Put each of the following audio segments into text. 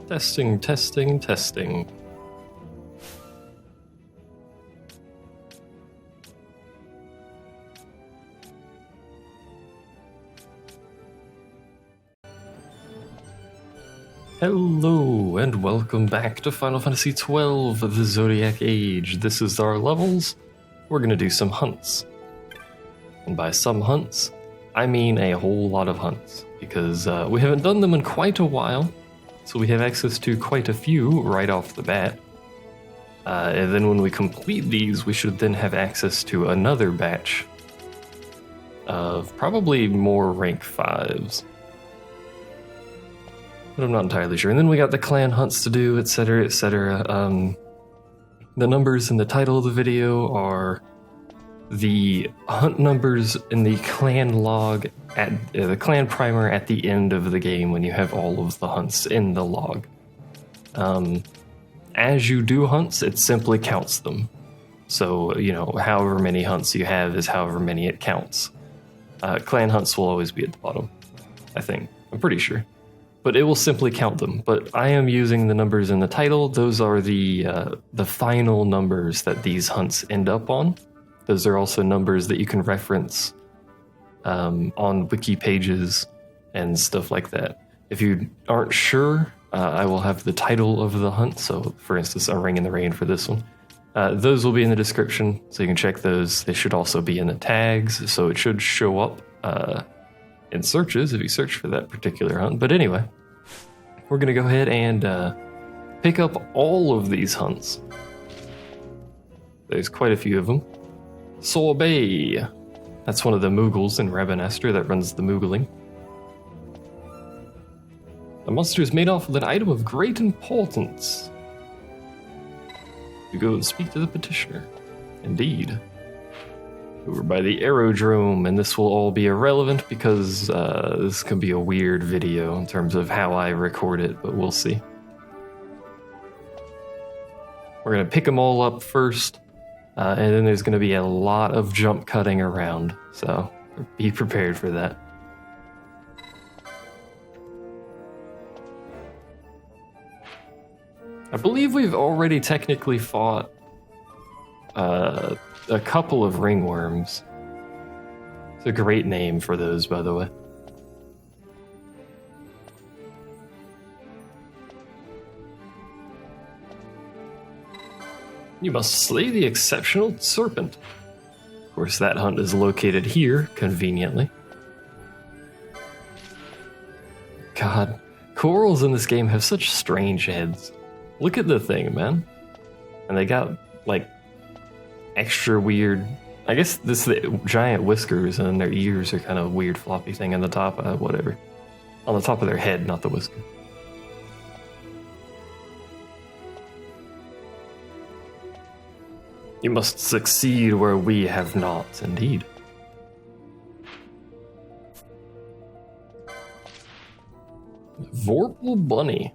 Testing, testing, testing. Hello, and welcome back to Final Fantasy XII The Zodiac Age. This is our levels. We're gonna do some hunts. And by some hunts, I mean a whole lot of hunts, because we haven't done them in quite a while, so we have access to quite a few right off the bat. And then when we complete these, we should then have access to another batch of probably more rank 5s. But I'm not entirely sure. And then we got the clan hunts to do, etc., etc. The numbers in the title of the video are the hunt numbers in the clan log at the clan primer at the end of the game when you have all of the hunts in the log. As you do hunts, it simply counts them. So, you know, however many hunts you have is however many it counts. Clan hunts will always be at the bottom, I think. I'm pretty sure. But it will simply count them. But I am using the numbers in the title. Those are the final numbers that these hunts end up on. Those are also numbers that you can reference on wiki pages and stuff like that. If you aren't sure, I will have the title of the hunt. So, for instance, A Ring in the Rain for this one. Those will be in the description, so you can check those. They should also be in the tags, so it should show up in searches if you search for that particular hunt. But anyway, we're going to go ahead and pick up all of these hunts. There's quite a few of them. Sorbet. That's one of the Moogles in Rabanastre that runs the Moogling. The monster is made off with an item of great importance. You go and speak to the petitioner. Indeed. Over by the aerodrome, and this will all be irrelevant because this can be a weird video in terms of how I record it, but we'll see. We're going to pick them all up first, and then there's going to be a lot of jump cutting around, so be prepared for that. I believe we've already technically fought a couple of ringworms. It's a great name for those, by the way. You must slay the exceptional serpent. Of course, that hunt is located here, conveniently. God, corals in this game have such strange heads. Look at the thing, man. And they got, like, extra weird, I guess this is the giant whiskers, and their ears are kind of weird floppy thing on the top, whatever. On the top of their head, not the whisker. You must succeed where we have not, indeed. Vorpal Bunny.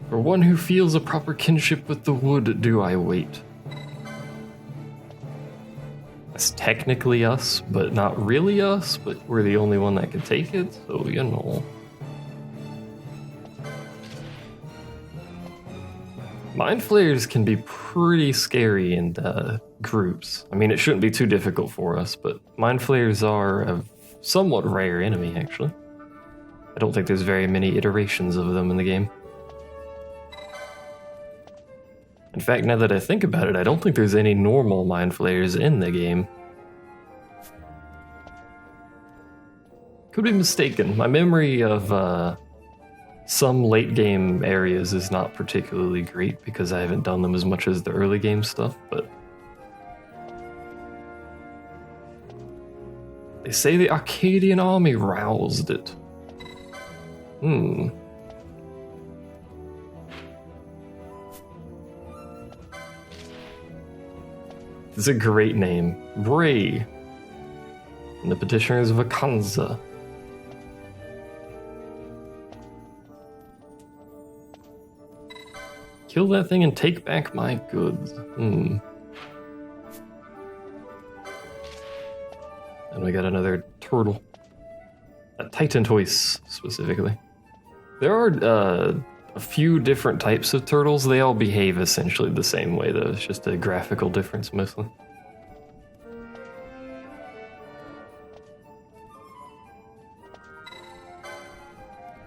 For one who feels a proper kinship with the wood, do I wait. That's technically us, but not really us, but we're the only one that can take it, so you know. Mind flayers can be pretty scary in groups. I mean, it shouldn't be too difficult for us, but mind flayers are a somewhat rare enemy, actually. I don't think there's very many iterations of them in the game. In fact, now that I think about it, I don't think there's any normal mind flayers in the game. Could be mistaken. My memory of some late game areas is not particularly great because I haven't done them as much as the early game stuff, but they say the Arcadian army roused it. It's a great name. Bray. And the petitioner is Vakanza. Kill that thing and take back my goods. And we got another turtle. Titan toys, specifically. There are a few different types of turtles. They all behave essentially the same way, though. It's just a graphical difference, mostly.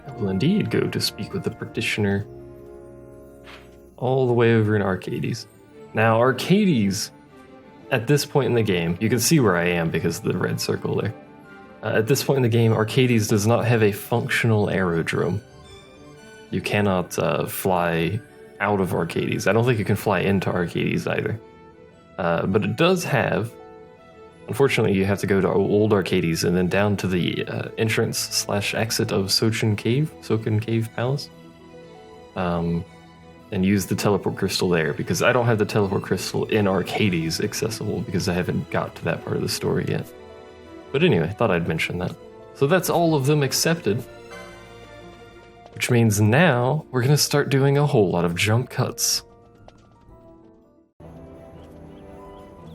I will indeed go to speak with the practitioner all the way over in Arcades. Now, Arcades, at this point in the game, you can see where I am because of the red circle there. At this point in the game, Arcades does not have a functional aerodrome. You cannot fly out of Arcades. I don't think you can fly into Arcades either. But it does have... Unfortunately, you have to go to old Arcades and then down to the entrance/exit of Soken Cave Palace. And use the teleport crystal there, because I don't have the teleport crystal in Arcades accessible because I haven't got to that part of the story yet. But anyway, thought I'd mention that. So that's all of them accepted. Which means now we're going to start doing a whole lot of jump cuts.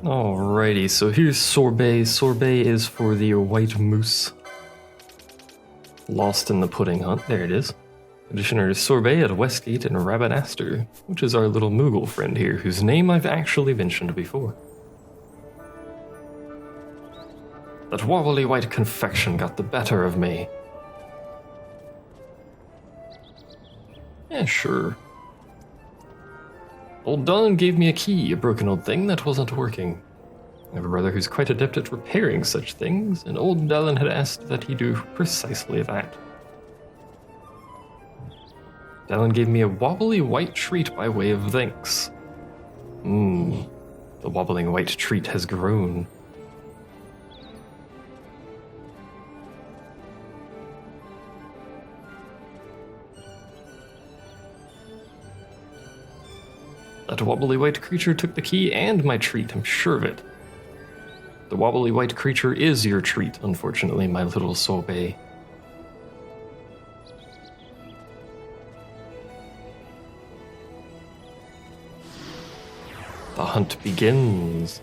Alrighty, so here's Sorbet. Sorbet is for the white Mousse. Lost in the pudding hunt, there it is. Additioner is Sorbet at Westgate and Rabadaster, which is our little Moogle friend here, whose name I've actually mentioned before. That wobbly white confection got the better of me. Yeah, sure. Old Dylan gave me a key, a broken old thing that wasn't working. I have a brother who's quite adept at repairing such things, and old Dylan had asked that he do precisely that. Dylan gave me a wobbly white treat by way of thanks. The wobbling white treat has grown. That wobbly white creature took the key and my treat, I'm sure of it. The wobbly white creature is your treat, unfortunately, my little Sorbet. The hunt begins.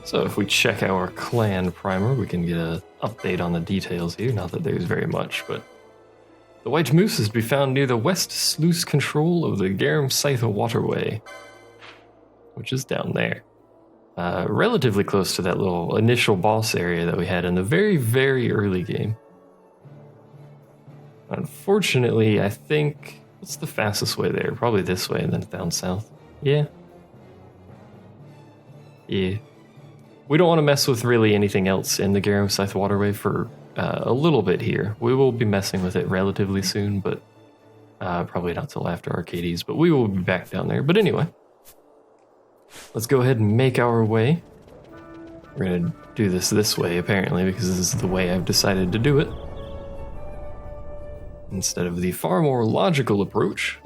So if we check our clan primer, we can get an update on the details here. Not that there's very much, but the white moose is to be found near the west sluice control of the Garum Scythe waterway, which is down there. Relatively close to that little initial boss area that we had in the very, very early game. Unfortunately, I think... What's the fastest way there? Probably this way and then down south. Yeah. Yeah. We don't want to mess with really anything else in the Garum Scythe waterway for a little bit here. We will be messing with it relatively soon, but probably not till after Arcades, but we will be back down there. But anyway, let's go ahead and make our way. We're going to do this way, apparently, because this is the way I've decided to do it. Instead of the far more logical approach,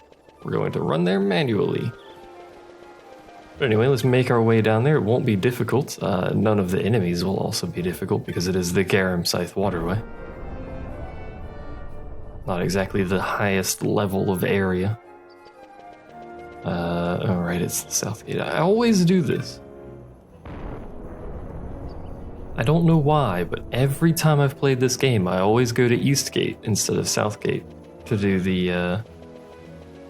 we're going to run there manually. But anyway, let's make our way down there. It won't be difficult. None of the enemies will also be difficult because it is the Garum Scythe waterway. Not exactly the highest level of area. Alright, it's the south gate. I always do this. I don't know why, but every time I've played this game, I always go to East Gate instead of South Gate to do the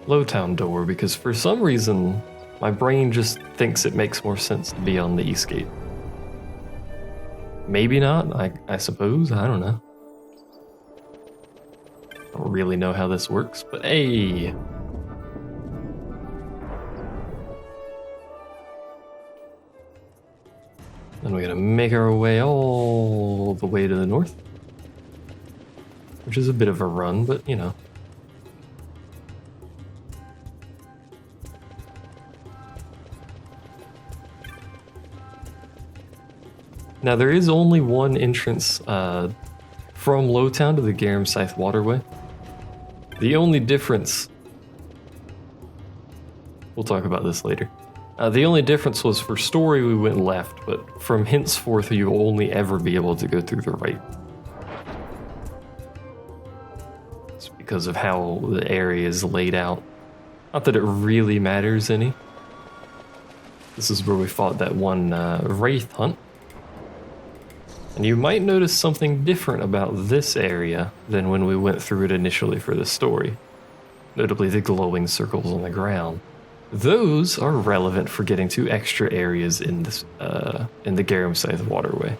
Lowtown door, because for some reason, my brain just thinks it makes more sense to be on the East Gate. Maybe not, I suppose, I don't know. I don't really know how this works, but hey! Then we're gonna make our way all the way to the north. Which is a bit of a run, but you know. Now there is only one entrance from Lowtown to the Garum Scythe waterway. The only difference... We'll talk about this later. The only difference was for story we went left, but from henceforth you'll only ever be able to go through the right. It's because of how the area is laid out. Not that it really matters any. This is where we fought that one Wraith hunt. And you might notice something different about this area than when we went through it initially for the story. Notably the glowing circles on the ground. Those are relevant for getting to extra areas in this in the Garum Scythe waterway.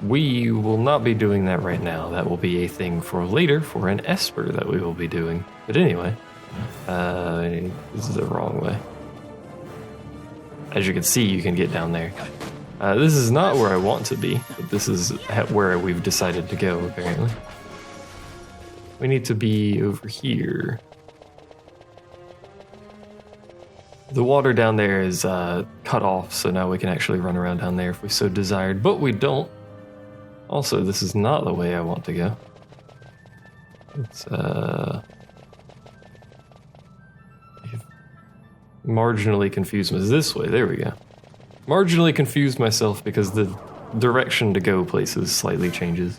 We will not be doing that right now. That will be a thing for later for an Esper that we will be doing. But anyway, this is the wrong way. As you can see, you can get down there. This is not where I want to be, but this is where we've decided to go, apparently. We need to be over here. The water down there is cut off, so now we can actually run around down there if we so desired, but we don't. Also, this is not the way I want to go. It's, marginally confused myself. This way, there we go. Marginally confused myself because the direction to go places slightly changes.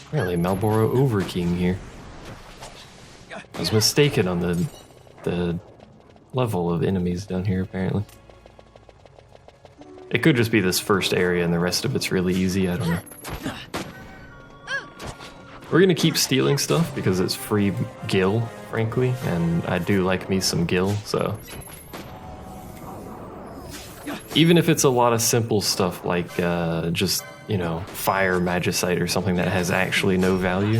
Apparently, Malboro Overking here. I was mistaken on the level of enemies down here, apparently. It could just be this first area and the rest of it's really easy, I don't know. We're gonna keep stealing stuff because it's free gil, frankly, and I do like me some gil, so. Even if it's a lot of simple stuff like just, you know, fire magicite or something that has actually no value,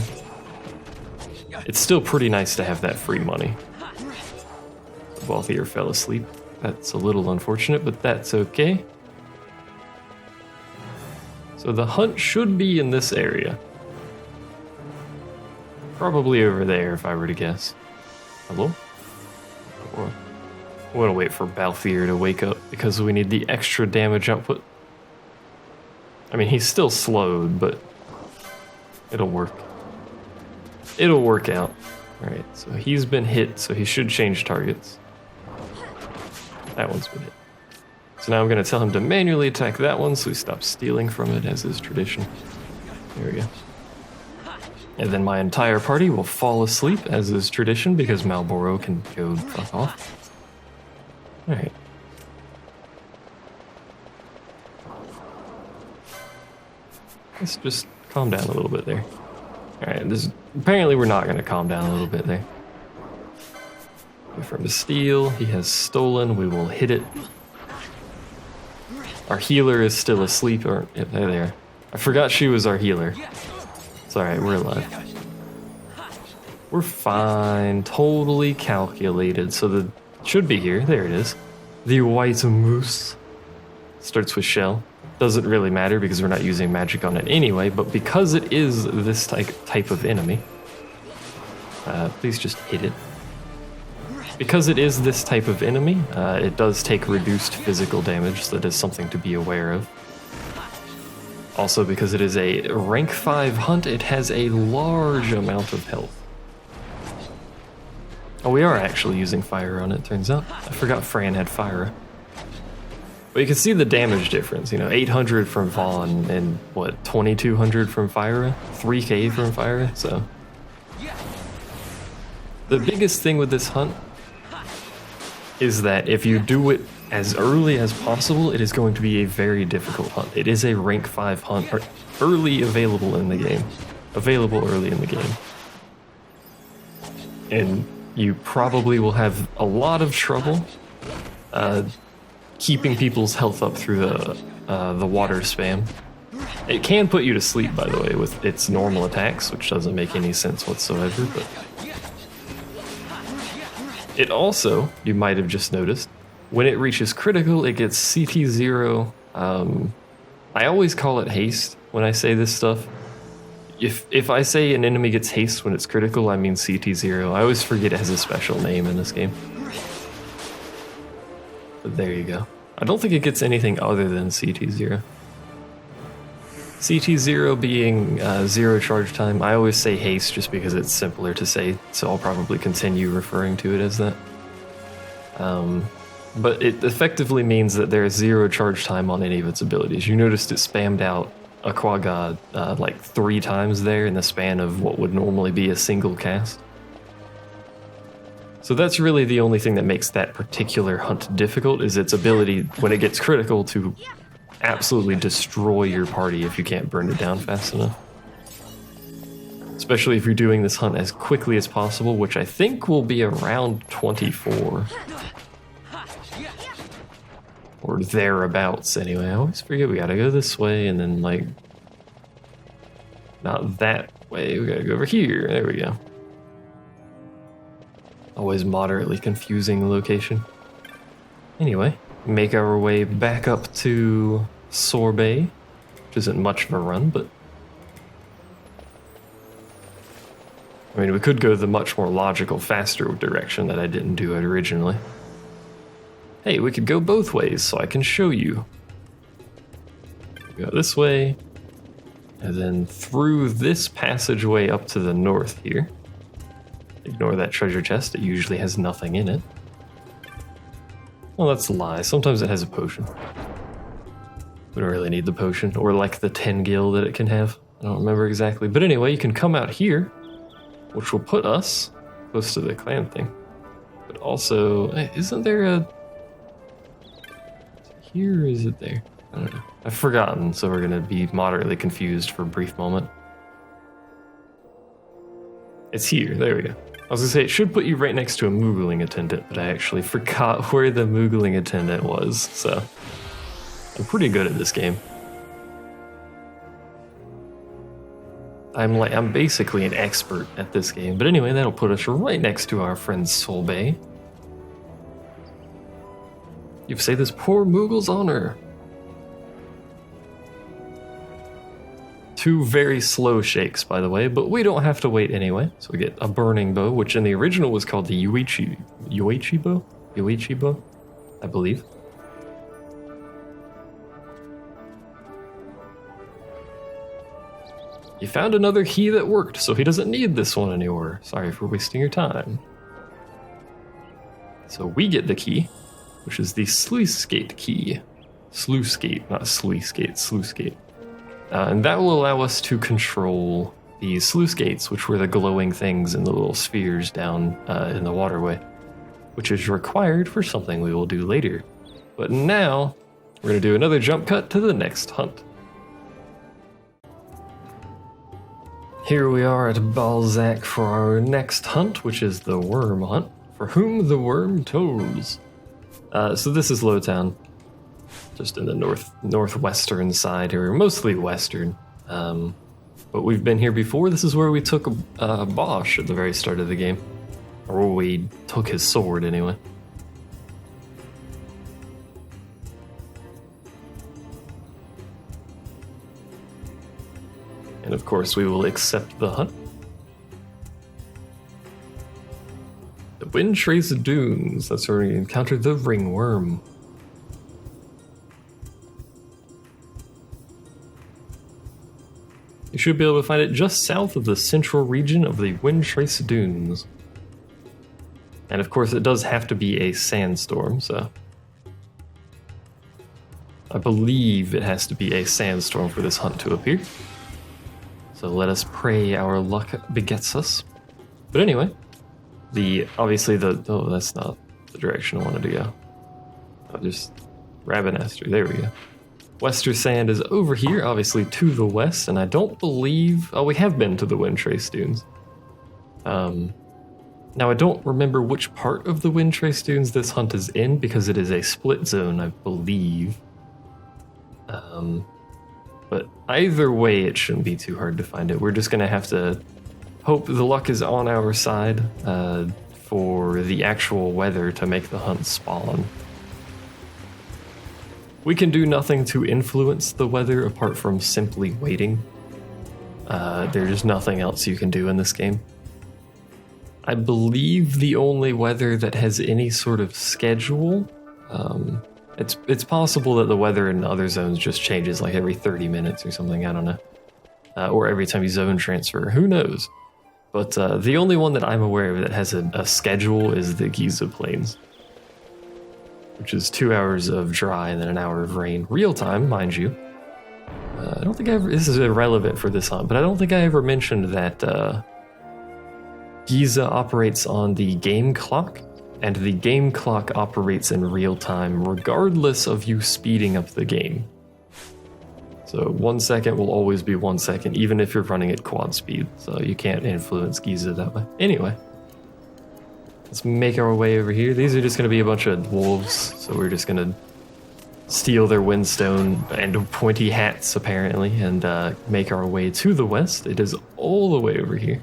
it's still pretty nice to have that free money. Balthier fell asleep. That's a little unfortunate, but that's okay. So the hunt should be in this area. Probably over there, if I were to guess. Hello? Or we're gonna wait for Balthier to wake up because we need the extra damage output. I mean, he's still slowed, but it'll work. It'll work out. Alright, so he's been hit, so he should change targets. That one's been hit. So now I'm going to tell him to manually attack that one so he stops stealing from it, as is tradition. There we go. And then my entire party will fall asleep, as is tradition, because Malboro can go fuck off. Alright. Let's just calm down a little bit there. Alright, apparently we're not going to calm down a little bit there. Wait for him to steal. He has stolen. We will hit it. Our healer is still asleep. Or yeah, there they are. I forgot she was our healer. It's alright, we're alive. We're fine. Totally calculated. So the should be here. There it is. The white Mousse. Starts with shell. Doesn't really matter because we're not using magic on it anyway, but because it is this type of enemy, please just hit it. Because it is this type of enemy, it does take reduced physical damage, so that is something to be aware of. Also, because it is a rank 5 hunt, it has a large amount of health. Oh, we are actually using fire on it, turns out. I forgot Fran had fire. But you can see the damage difference, you know, 800 from Vaughn and what, 2200 from Fyra? 3k from Fyra, so. The biggest thing with this hunt is that if you do it as early as possible, it is going to be a very difficult hunt. It is a rank 5 hunt, early available in the game. Available early in the game. And you probably will have a lot of trouble keeping people's health up through the water spam. It can put you to sleep, by the way, with its normal attacks, which doesn't make any sense whatsoever, but it also, you might have just noticed, when it reaches critical, it gets CT0. I always call it haste when I say this stuff. If I say an enemy gets haste when it's critical, I mean CT0. I always forget it has a special name in this game. But there you go. I don't think it gets anything other than CT0. CT0 being 0 charge time. I always say haste just because it's simpler to say, so I'll probably continue referring to it as that. But it effectively means that there is 0 charge time on any of its abilities. You noticed it spammed out Aqua God like 3 times there in the span of what would normally be a single cast. So that's really the only thing that makes that particular hunt difficult, is its ability, when it gets critical, to absolutely destroy your party if you can't burn it down fast enough. Especially if you're doing this hunt as quickly as possible, which I think will be around 24. Or thereabouts, anyway. I always forget we gotta go this way and then, like, not that way. We gotta go over here. There we go. Always moderately confusing location. Anyway, make our way back up to Sorbet, which isn't much of a run, but I mean, we could go the much more logical, faster direction that I didn't do it originally. Hey, we could go both ways, so I can show you. Go this way, and then through this passageway up to the north here. Ignore that treasure chest, it usually has nothing in it. Well, that's a lie. Sometimes it has a potion. We don't really need the potion, or like the 10 gil that it can have. I don't remember exactly. But anyway, you can come out here, which will put us close to the clan thing. But also, isn't there a... Here, or is it there? I don't know. I've forgotten, so we're gonna be moderately confused for a brief moment. It's here, there we go. I was gonna say, it should put you right next to a Moogling attendant, but I actually forgot where the Moogling attendant was, so... I'm pretty good at this game. I'm basically an expert at this game, but anyway, that'll put us right next to our friend Solbay. You've saved this poor Moogle's honor. 2 very slow shakes, by the way, but we don't have to wait anyway. So we get a burning bow, which in the original was called the Yuichi bow? Yuichi bow, I believe. You found another key that worked, so he doesn't need this one anymore. Sorry for wasting your time. So we get the key, which is the Sluice Gate key. Sluice Gate, not Sluice Gate, Sluice Gate. And that will allow us to control the sluice gates, which were the glowing things in the little spheres down in the waterway, which is required for something we will do later. But now, we're going to do another jump cut to the next hunt. Here we are at Balzac for our next hunt, which is the Wyrm hunt, for whom the worm tolls. So this is Lowtown, just in the northwestern side here, mostly western. But we've been here before. This is where we took Bosch at the very start of the game, or we took his sword anyway. And of course we will accept the hunt. The Windtrace Dunes, that's where we encountered the Ringworm. You should be able to find it just south of the central region of the Windtrace Dunes. And of course it does have to be a sandstorm, so... I believe it has to be a sandstorm for this hunt to appear. So let us pray our luck begets us. But anyway, oh, that's not the direction I wanted to go. I'll just Rabanester, there we go. Wester Sand is over here, obviously to the west, and I don't believe... Oh, we have been to the Windtrace Dunes. Now I don't remember which part of the Windtrace Dunes this hunt is in, because it is a split zone, I believe. But either way, it shouldn't be too hard to find it. We're just going to have to hope the luck is on our side for the actual weather to make the hunt spawn. We can do nothing to influence the weather apart from simply waiting. There's nothing else you can do in this game. I believe the only weather that has any sort of schedule... It's possible that the weather in other zones just changes like every 30 minutes or something, I don't know. Or every time you zone transfer, who knows? But the only one that I'm aware of that has a schedule is the Giza Plains, which is 2 hours of dry and then an hour of rain. Real time, mind you. I don't think this is irrelevant for this hunt, but I don't think I ever mentioned that Giza operates on the game clock. And the game clock operates in real time regardless of you speeding up the game. So 1 second will always be 1 second, even if you're running at quad speed. So you can't influence Giza that way. Anyway, let's make our way over here. These are just going to be a bunch of wolves, so we're just going to steal their windstone and pointy hats, apparently, and make our way to the west. It is all the way over here.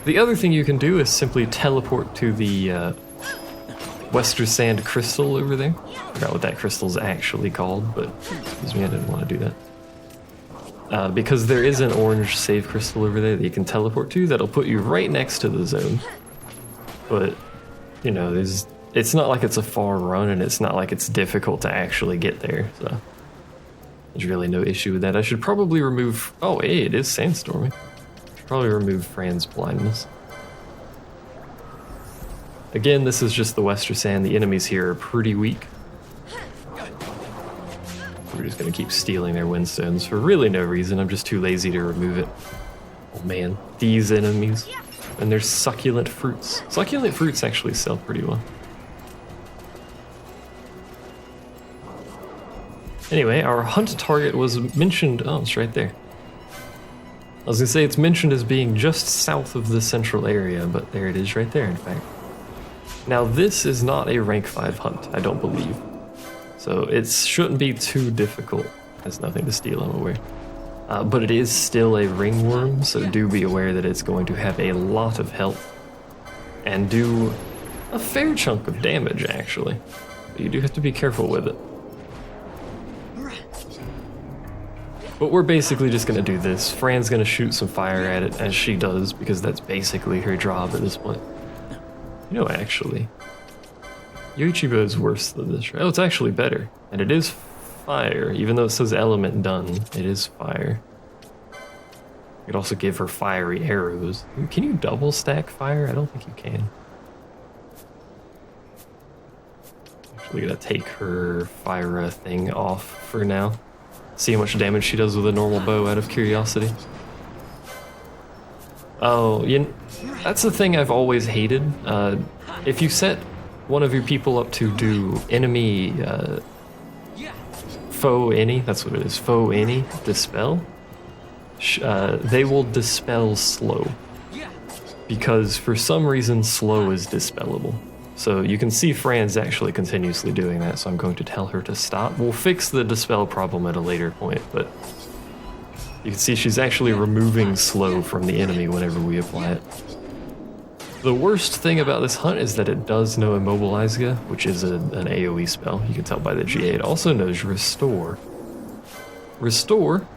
The other thing you can do is simply teleport to the Wester Sand crystal over there. I forgot what that crystal's actually called, but excuse me, I didn't want to do that. Because there is an orange save crystal over there that you can teleport to that'll put you right next to the zone. But, you know, it's not like it's a far run, and it's not like it's difficult to actually get there, so there's really no issue with that. I should probably remove... Oh, hey, it is sandstorming. Should probably remove Fran's blindness. Again, this is just the Wester Sand. The enemies here are pretty weak. We're just going to keep stealing their windstones for really no reason. I'm just too lazy to remove it. Oh man, these enemies. And there's succulent fruits. Succulent fruits actually sell pretty well. Anyway, our hunt target was mentioned... Oh, it's right there. I was going to say it's mentioned as being just south of the central area, but there it is right there, in fact. Now, this is not a rank 5 hunt, I don't believe. So it shouldn't be too difficult. There's nothing to steal, I'm aware. But it is still a ringworm, so do be aware that it's going to have a lot of health. And do a fair chunk of damage, actually. But you do have to be careful with it. But we're basically just going to do this. Fran's going to shoot some fire at it, as she does, because that's basically her job at this point. You know, actually, Yoichibo is worse than this, right? Oh, it's actually better. And it is fire. Even though it says element done, it is fire. You could also give her fiery arrows. Can you double stack fire? I don't think you can. Actually gonna take her fire thing off for now. See how much damage she does with a normal bow out of curiosity. Oh, that's the thing I've always hated. If you set one of your people up to do enemy faux any, that's what it is, faux any, dispel, they will dispel slow. Because for some reason slow is dispellable. So you can see Fran's actually continuously doing that, so I'm going to tell her to stop. We'll fix the dispel problem at a later point, but you can see she's actually removing slow from the enemy whenever we apply it. The worst thing about this hunt is that it does know Immobilizga, which is an AoE spell. You can tell by the GA. It also knows Restore. Restore,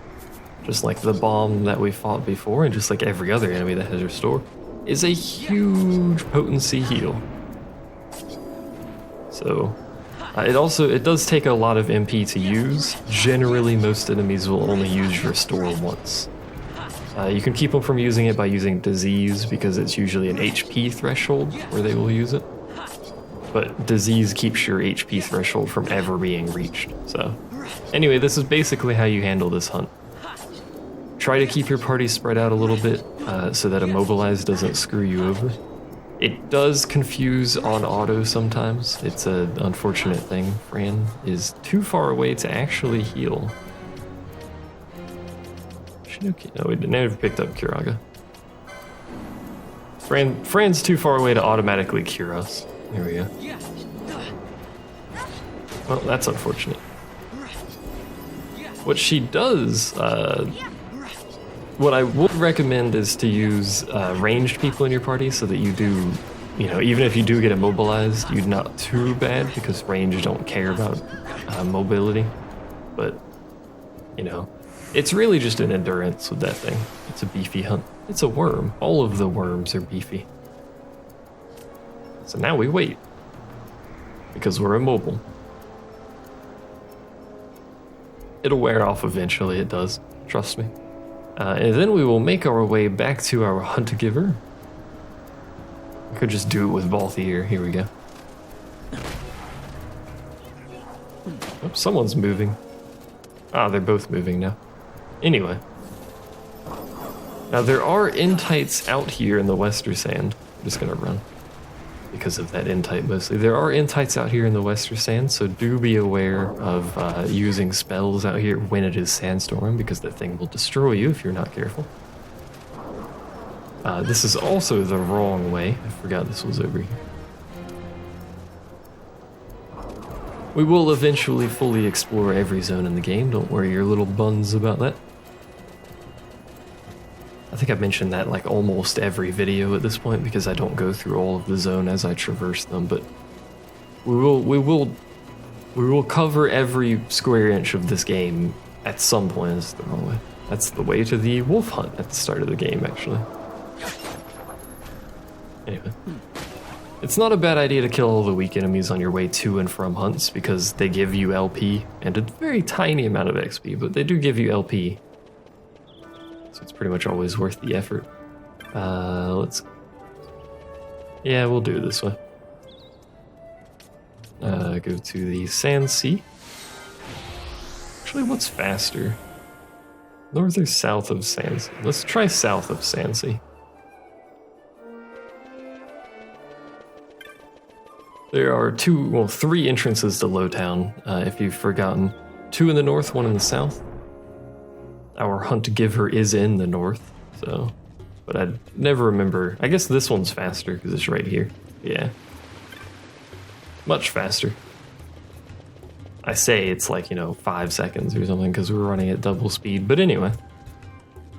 just like the bomb that we fought before, and just like every other enemy that has Restore, is a huge potency heal. So, it does take a lot of MP to use. Generally, most enemies will only use Restore once. You can keep them from using it by using Disease, because it's usually an HP threshold where they will use it. But Disease keeps your HP threshold from ever being reached. So, anyway, this is basically how you handle this hunt. Try to keep your party spread out a little bit so that Immobilize doesn't screw you over. It does confuse on auto sometimes. It's an unfortunate thing. Fran is too far away to actually heal. No, we never picked up Curaga. Fran's too far away to automatically cure us. There we go. Well, that's unfortunate. What she does, what I would recommend is to use ranged people in your party so that you do, even if you do get immobilized, you're not too bad because ranged don't care about mobility. But, it's really just an endurance with that thing. It's a beefy hunt. It's a worm. All of the worms are beefy. So now we wait. Because we're immobile. It'll wear off eventually, it does. Trust me. And then we will make our way back to our Hunt-Giver. We could just do it with Balthier. Here we go. Oh, someone's moving. Ah, they're both moving now. Anyway. Now there are entites out here in the Wester Sand. I'm just gonna run. because of that N-type mostly. There are N-types out here in the Western Sands, so do be aware of using spells out here when it is Sandstorm, because that thing will destroy you if you're not careful. This is also the wrong way. I forgot this was over here. We will eventually fully explore every zone in the game, don't worry your little buns about that. I think I've mentioned that like almost every video at this point because I don't go through all of the zone as I traverse them, but we will cover every square inch of this game at some point. That's the wrong way. That's the way to the wolf hunt at the start of the game, actually. Anyway. It's not a bad idea to kill all the weak enemies on your way to and from hunts because they give you LP and a very tiny amount of XP, but they do give you LP. So it's pretty much always worth the effort. Yeah, we'll do it this way. Go to the Sand Sea. Actually, what's faster? North or south of Sand Sea? Let's try south of Sand Sea. There are three entrances to Lowtown, if you've forgotten. 2 in the north, 1 in the south. Our hunt giver is in the north, so... But I never remember. I guess this one's faster, because it's right here. Yeah. Much faster. I say it's like, 5 seconds or something, because we're running at double speed. But anyway.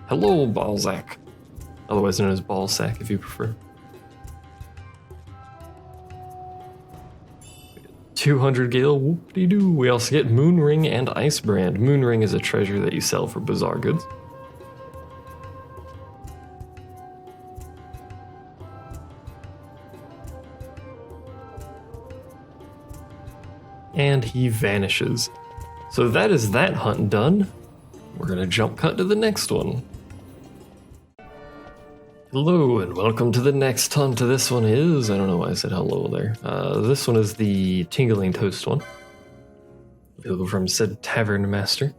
Hello, Balzac. Otherwise known as Ballsack, if you prefer. 200 gale, whoop-de-doo. We also get Moon Ring and Ice Brand. Moon Ring is a treasure that you sell for bazaar goods. And he vanishes. So that is that hunt done. We're gonna jump cut to the next one. Hello and welcome to the next hunt. This one is, I don't know why I said hello there. This one is the Tingling Toast one. Available from said Tavern Master.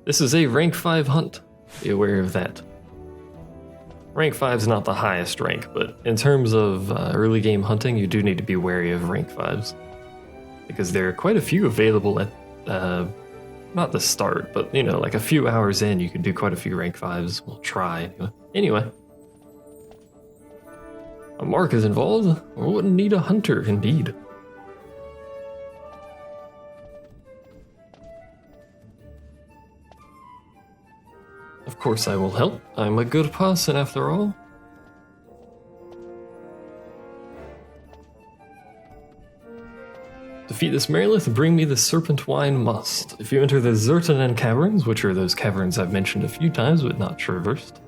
This is a rank 5 hunt. Be aware of that. Rank 5 is not the highest rank, but in terms of early game hunting, you do need to be wary of rank 5s. Because there are quite a few available at, not the start, but like a few hours in, you can do quite a few rank 5s. We'll try anyway. A mark is involved, or wouldn't need a hunter, indeed. Of course I will help. I'm a good person after all. Defeat this Marilith, bring me the Serpent Wine must. If you enter the Zertanen Caverns, which are those caverns I've mentioned a few times but not traversed.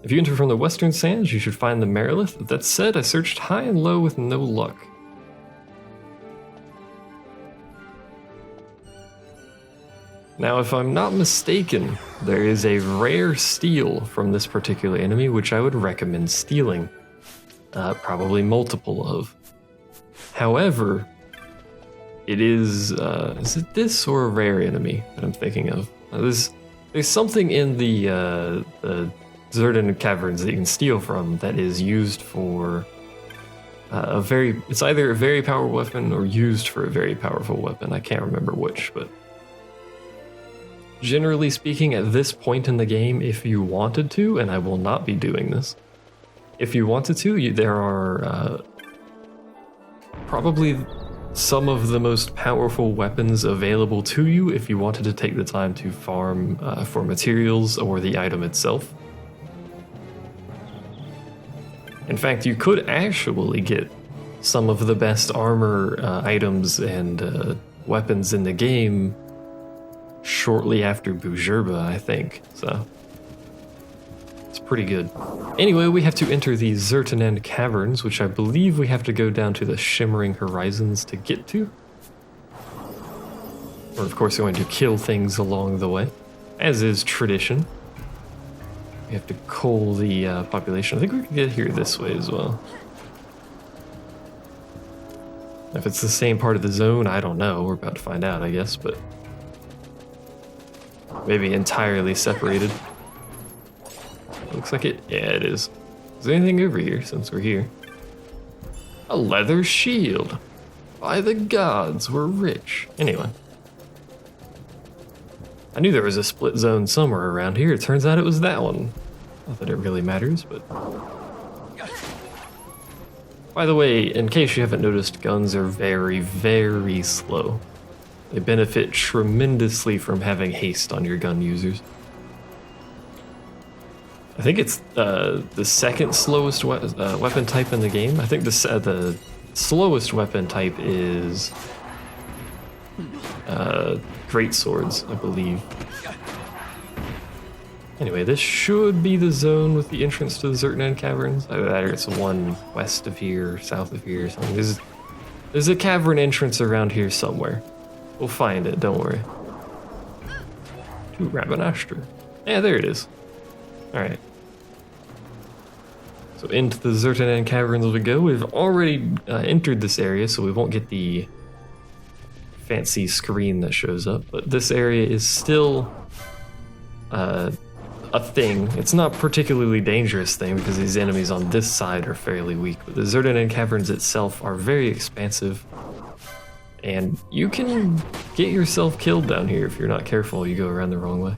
If you enter from the Western Sands, you should find the Marilith. With that said, I searched high and low with no luck. Now, if I'm not mistaken, there is a rare steal from this particular enemy, which I would recommend stealing. Probably multiple of. However, it is it this or a rare enemy that I'm thinking of? There's something in the Zertan Caverns that you can steal from that is used for it's either a very powerful weapon or used for a very powerful weapon. I can't remember which, but generally speaking, at this point in the game, if you wanted to, and I will not be doing this, if you wanted to, there are probably some of the most powerful weapons available to you if you wanted to take the time to farm for materials or the item itself. In fact, you could actually get some of the best armor items and weapons in the game shortly after Bujerba, I think, so it's pretty good. Anyway, we have to enter the Zertanen Caverns, which I believe we have to go down to the Shimmering Horizons to get to. We're of course going to kill things along the way, as is tradition. We have to cull the population. I think we can get here this way as well. If it's the same part of the zone, I don't know. We're about to find out, I guess, but maybe entirely separated. Looks like it. Yeah, it is. Is there anything over here since we're here? A leather shield. By the gods, we're rich. Anyway. I knew there was a split zone somewhere around here. It turns out it was that one. Not that it really matters, but... By the way, in case you haven't noticed, guns are very, very slow. They benefit tremendously from having haste on your gun users. I think it's the second slowest weapon type in the game. I think the slowest weapon type is great swords, I believe. Anyway, this should be the zone with the entrance to the Zertinan Caverns. Either it's one west of here, south of here, or something. There's a cavern entrance around here somewhere. We'll find it, don't worry. Ooh, Rabanastra. Yeah, there it is. Alright. So into the Zertinan Caverns we go. We've already entered this area, so we won't get the fancy screen that shows up. But this area is still a thing. It's not a particularly dangerous thing because these enemies on this side are fairly weak. But the Zertinan Caverns itself are very expansive. And you can get yourself killed down here if you're not careful. You go around the wrong way.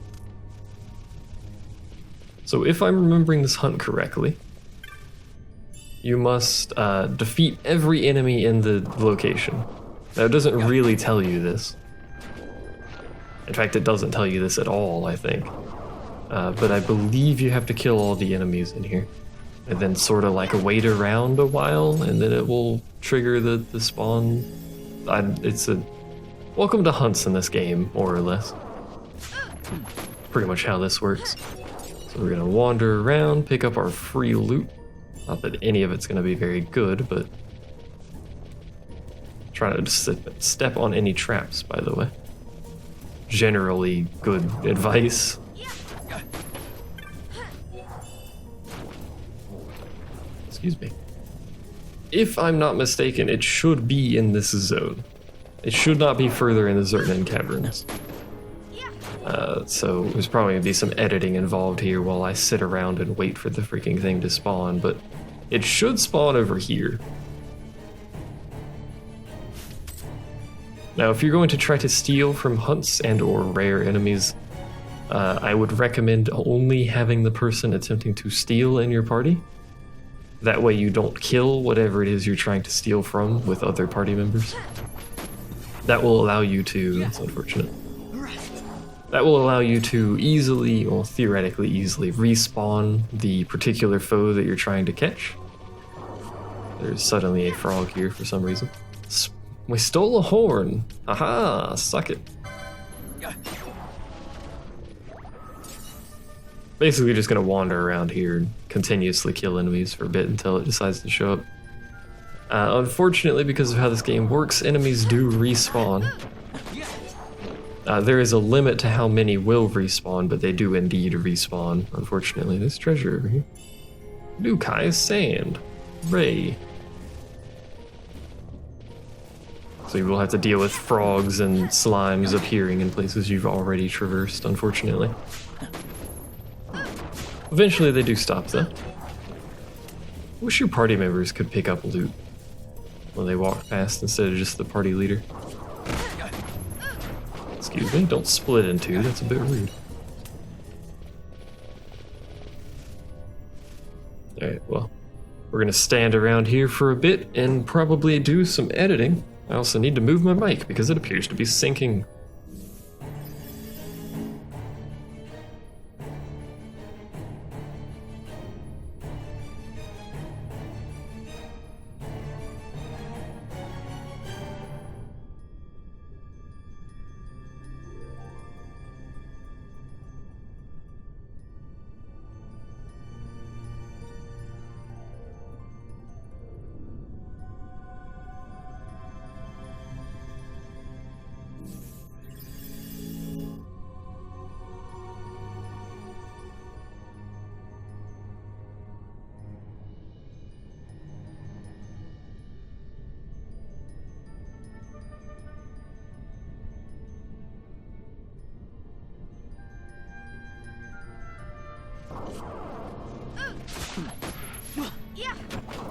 So if I'm remembering this hunt correctly, you must defeat every enemy in the location. Now, it doesn't really tell you this. In fact, it doesn't tell you this at all, I think. But I believe you have to kill all the enemies in here. And then sort of like wait around a while, and then it will trigger the spawn. It's a... Welcome to hunts in this game, more or less. Pretty much how this works. So we're gonna wander around, pick up our free loot. Not that any of it's gonna be very good, but... Try not to step on any traps, by the way. Generally good advice. Excuse me. If I'm not mistaken, it should be in this zone. It should not be further in the Zertinan Caverns. So there's probably gonna be some editing involved here while I sit around and wait for the freaking thing to spawn, but it should spawn over here. Now, if you're going to try to steal from hunts and or rare enemies, I would recommend only having the person attempting to steal in your party. That way you don't kill whatever it is you're trying to steal from with other party members. That will allow you to, that's unfortunate. That will allow you to easily, or theoretically easily, respawn the particular foe that you're trying to catch. There's suddenly a frog here for some reason. We stole a horn. Haha, suck it. Basically just gonna wander around here and continuously kill enemies for a bit until it decides to show up. Unfortunately, because of how this game works, enemies do respawn. There is a limit to how many will respawn, but they do indeed respawn, unfortunately. There's treasure over here. Lukai's sand. Ray. So you will have to deal with frogs and slimes appearing in places you've already traversed, unfortunately. Eventually they do stop, though. Wish your party members could pick up loot when they walk past instead of just the party leader. Excuse me, don't split in two, that's a bit rude. Alright, well, we're gonna stand around here for a bit and probably do some editing. I also need to move my mic because it appears to be syncing.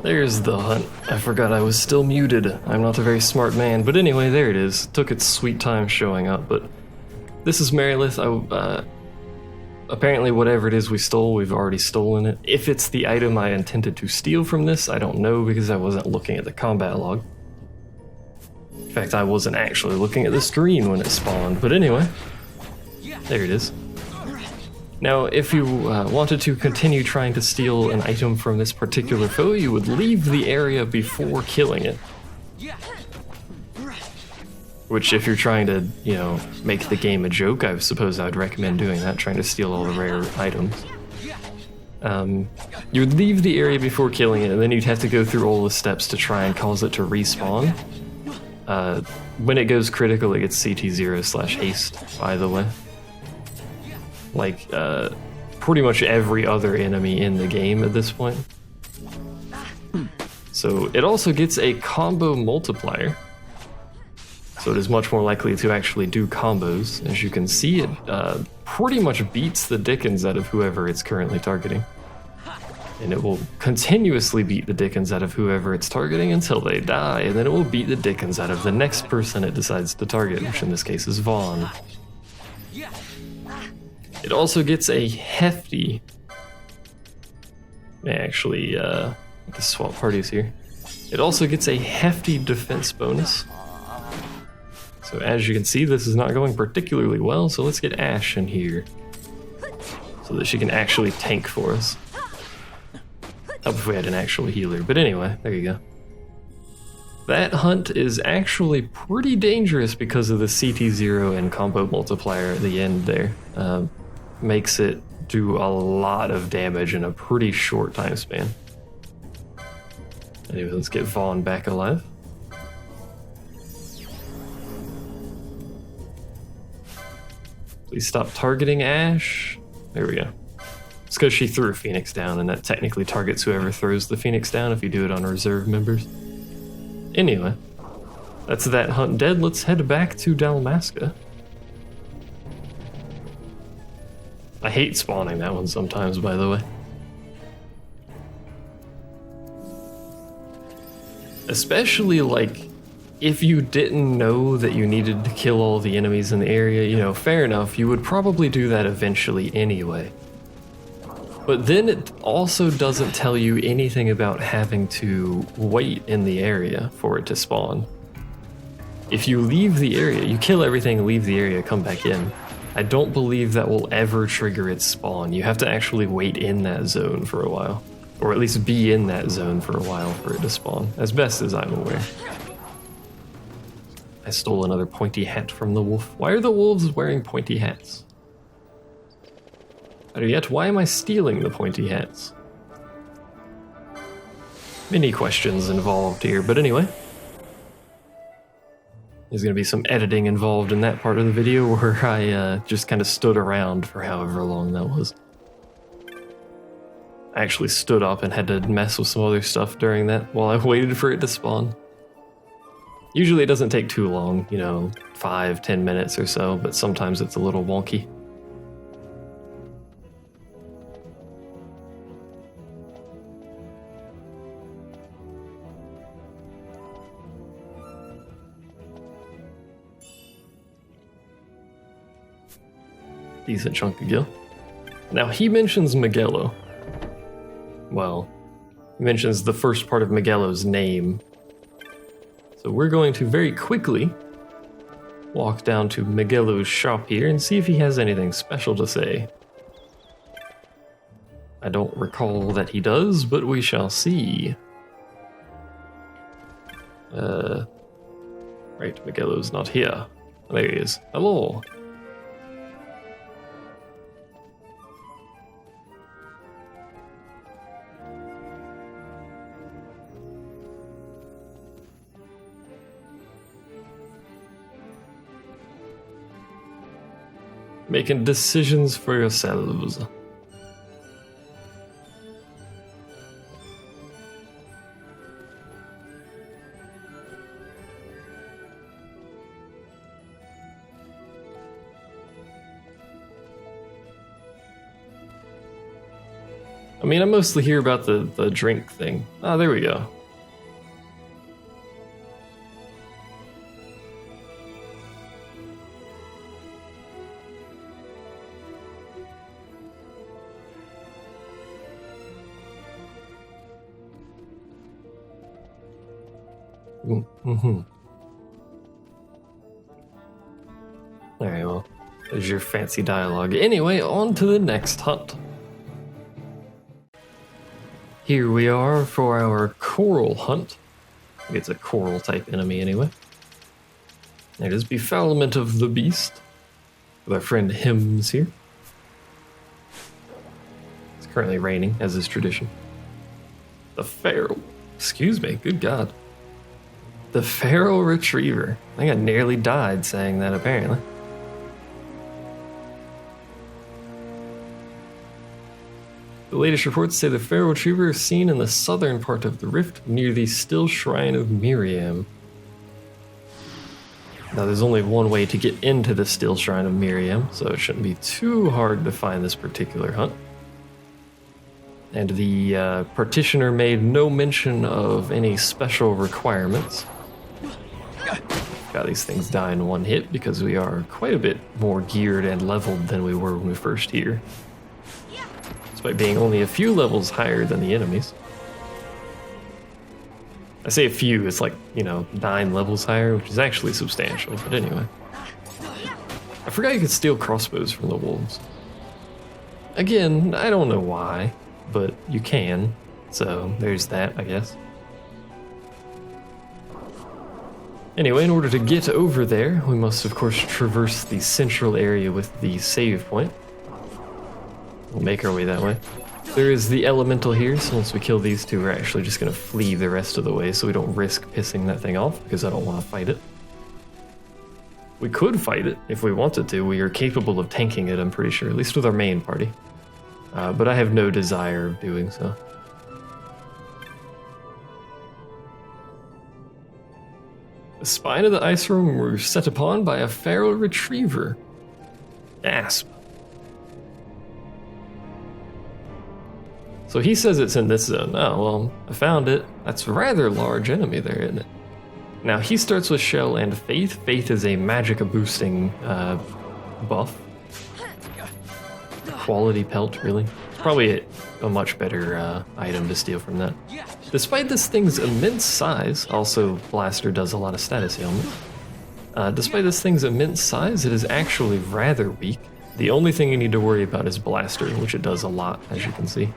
There's the hunt. I forgot I was still muted. I'm not a very smart man, but anyway, there it is. Took its sweet time showing up, but this is Marilith. Apparently whatever it is we stole, we've already stolen it. If it's the item I intended to steal from this, I don't know because I wasn't looking at the combat log. In fact, I wasn't actually looking at the screen when it spawned, but anyway, there it is. Now, if you wanted to continue trying to steal an item from this particular foe, you would leave the area before killing it. Which, if you're trying to, you know, make the game a joke, I suppose I'd recommend doing that, trying to steal all the rare items. You would leave the area before killing it, and then you'd have to go through all the steps to try and cause it to respawn. When it goes critical, it gets CT0/haste, by the way. Like, pretty much every other enemy in the game at this point. So, it also gets a combo multiplier. So it is much more likely to actually do combos. As you can see, it pretty much beats the dickens out of whoever it's currently targeting. And it will continuously beat the dickens out of whoever it's targeting until they die, and then it will beat the dickens out of the next person it decides to target, which in this case is Vaughn. It also gets a hefty... Actually, let's swap parties here. It also gets a hefty defense bonus. So as you can see, this is not going particularly well, so let's get Ash in here so that she can actually tank for us. Help if we had an actual healer, but anyway, there you go. That hunt is actually pretty dangerous because of the CT0 and combo multiplier at the end there. Makes it do a lot of damage in a pretty short time span. Anyway, let's get Vaughn back alive. Please stop targeting Ash. There we go. It's because she threw a Phoenix down, and that technically targets whoever throws the Phoenix down if you do it on reserve members. Anyway, that's that hunt dead. Let's head back to Dalmasca. I hate spawning that one sometimes, by the way. Especially, like, if you didn't know that you needed to kill all the enemies in the area, you know, fair enough, you would probably do that eventually anyway. But then it also doesn't tell you anything about having to wait in the area for it to spawn. If you leave the area, you kill everything, leave the area, come back in, I don't believe that will ever trigger its spawn. You have to actually wait in that zone for a while. Or at least be in that zone for a while for it to spawn, as best as I'm aware. I stole another pointy hat from the wolf. Why are the wolves wearing pointy hats? Better yet, why am I stealing the pointy hats? Many questions involved here, but anyway. There's going to be some editing involved in that part of the video where I just kind of stood around for however long that was. I actually stood up and had to mess with some other stuff during that while I waited for it to spawn. Usually it doesn't take too long, you know, 5-10 minutes or so, but sometimes it's a little wonky. Decent chunk of gil. Now he mentions Magello. Well, he mentions the first part of Magello's name. So we're going to very quickly walk down to Magello's shop here and see if he has anything special to say. I don't recall that he does, but we shall see. Right, Magello's not here. There he is. Hello. Making decisions for yourselves. I mean, I mostly hear about the drink thing. Ah, there we go. Mm-hmm. Alright, well, there's your fancy dialogue. Anyway, on to the next hunt. Here we are for our coral hunt. It's a coral type enemy anyway. It is Befoulment of the Beast. With our friend Hims here. It's currently raining, as is tradition. The feral. Excuse me, good God. The feral retriever. I think I nearly died saying that, apparently. The latest reports say the feral retriever is seen in the southern part of the rift near the still shrine of Miriam. Now, there's only one way to get into the still shrine of Miriam, so it shouldn't be too hard to find this particular hunt. And the partitioner made no mention of any special requirements. Got these things die in one hit because we are quite a bit more geared and leveled than we were when we first here. Despite being only a few levels higher than the enemies. I say a few, it's like, 9 levels higher, which is actually substantial, but anyway. I forgot you could steal crossbows from the wolves. Again, I don't know why, but you can, so there's that, I guess. Anyway, in order to get over there, we must of course traverse the central area with the save point. We'll make our way that way. There is the elemental here, so once we kill these two, we're actually just going to flee the rest of the way so we don't risk pissing that thing off, because I don't want to fight it. We could fight it if we wanted to. We are capable of tanking it, I'm pretty sure, at least with our main party. But I have no desire of doing so. The spine of the ice room were set upon by a feral retriever. Gasp. So he says it's in this zone. Oh, well, I found it. That's a rather large enemy there, isn't it? Now, he starts with Shell and Faith. Faith is a magic boosting buff. Quality pelt, really. Probably a much better item to steal from that. Despite this thing's immense size, also Blaster does a lot of status ailment. Despite this thing's immense size, it is actually rather weak. The only thing you need to worry about is Blaster, which it does a lot, as you can see.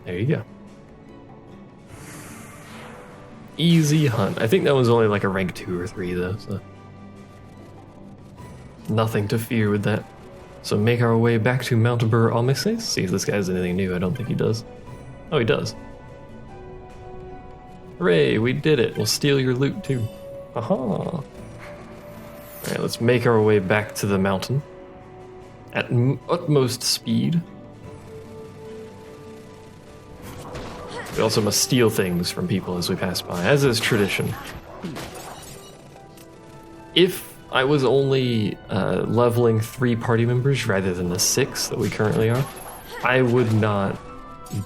There you go. Easy hunt. I think that was only like a rank 2 or 3 though, so nothing to fear with that. So make our way back to Mount Bur Almeces. See if this guy has anything new. I don't think he does. Oh, he does. Hooray, we did it. We'll steal your loot too. Aha. Alright, let's make our way back to the mountain at utmost speed. We also must steal things from people as we pass by, as is tradition. If I was only leveling 3 party members rather than the 6 that we currently are, I would not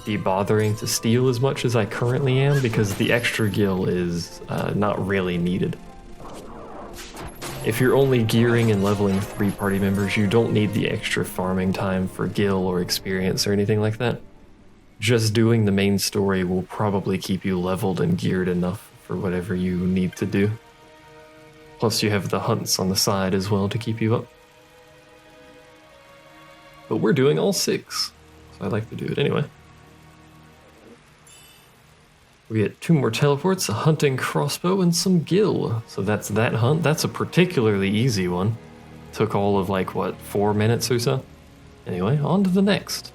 be bothering to steal as much as I currently am because the extra gil is not really needed. If you're only gearing and leveling 3 party members, you don't need the extra farming time for gil or experience or anything like that. Just doing the main story will probably keep you leveled and geared enough for whatever you need to do. Plus you have the hunts on the side as well to keep you up. But we're doing all 6, so I like to do it anyway. We get 2 more teleports, a hunting crossbow, and some gil. So that's that hunt. That's a particularly easy one. Took all of 4 minutes or so? Anyway, on to the next.